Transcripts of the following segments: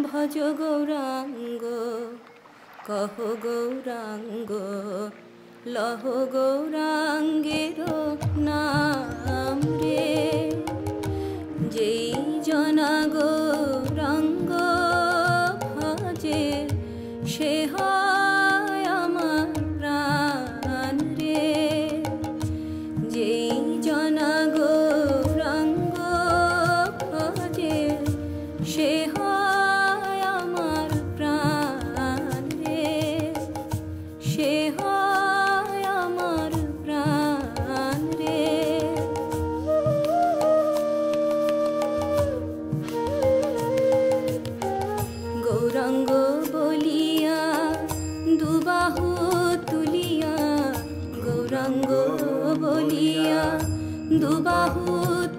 ভজ গৌরাঙ্গ কহ গৌরাঙ্গ লহ গৌরাঙ্গের নাম রে। যেই জনা গৌরাঙ্গ ভজে সে হয় আমার প্রাণ রে। যেই জনা গৌরাঙ্গ ভজে সে হয় আমার প্রাণ রে। সে হয় আমার প্রাণ রে। গৌরাঙ্গ বলিয়া দুবাহু তুলিয়া, গৌরাঙ্গ বলিয়া দুবাহু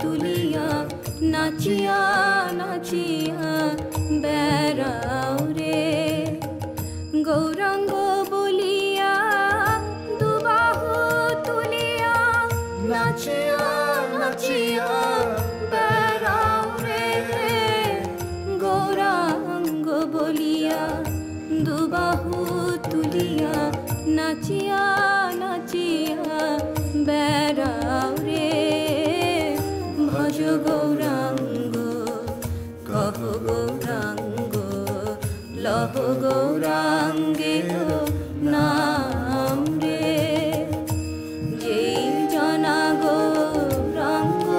তুলিয়া নাচিয়া নাচিয়া বেড়াও রে। গৌরাঙ্গ বলিয়া দুবাহু তুলিয়া নাচিয়া নাচিয়া বেড়াও রে। গৌরাঙ্গ বলিয়া দুবাহু তুলিয়া নাচিয়া নাচিয়া বেড়াও রে। ভজ গৌরাঙ্গ কহ গৌরাঙ্গ লহ গৌরাঙ্গের নাম রে। যেই জনা গৌরাঙ্গ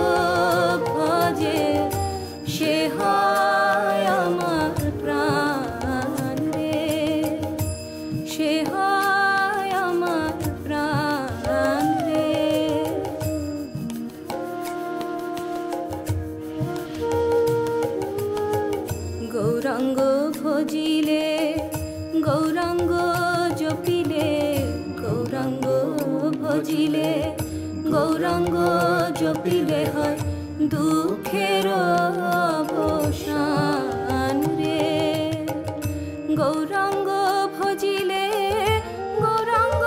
ভজে সে হয় আমার প্রাণ রে। সে হয় আমার প্রাণ রে। গৌরাঙ্গ ভজিলে গৌরাঙ্গ জপিলে, গৌরাঙ্গ ভজিলে গৌরাঙ্গ জপিলে হয় দুঃখের অবসান রে। গৌরাঙ্গ ভজিলে গৌরাঙ্গ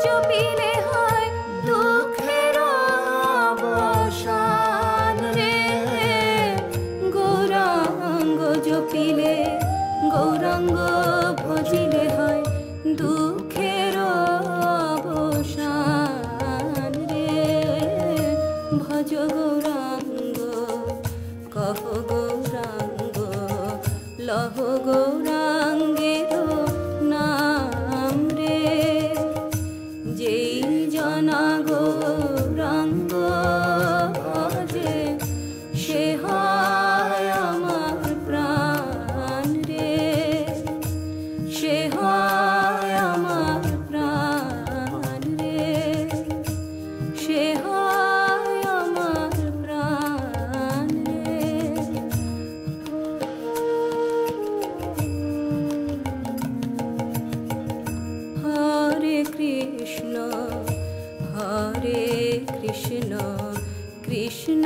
জপিলে হয় দুঃখের অবসান রে। গৌরাঙ্গ জপিলে গৌরাঙ্গ ভজিলে হয় দুঃখের অবসান রে। ভজ গৌরাঙ্গ কহ গৌরাঙ্গ লহ গৌরাঙ্গের নাম রে। যেই জনা গৌরাঙ্গ ভজে সে হয় আমার প্রাণ রে। সে হয় আমার প্রাণ রে। সে হয় আমার প্রাণ রে। হরে কৃষ্ণ কৃষ্ণ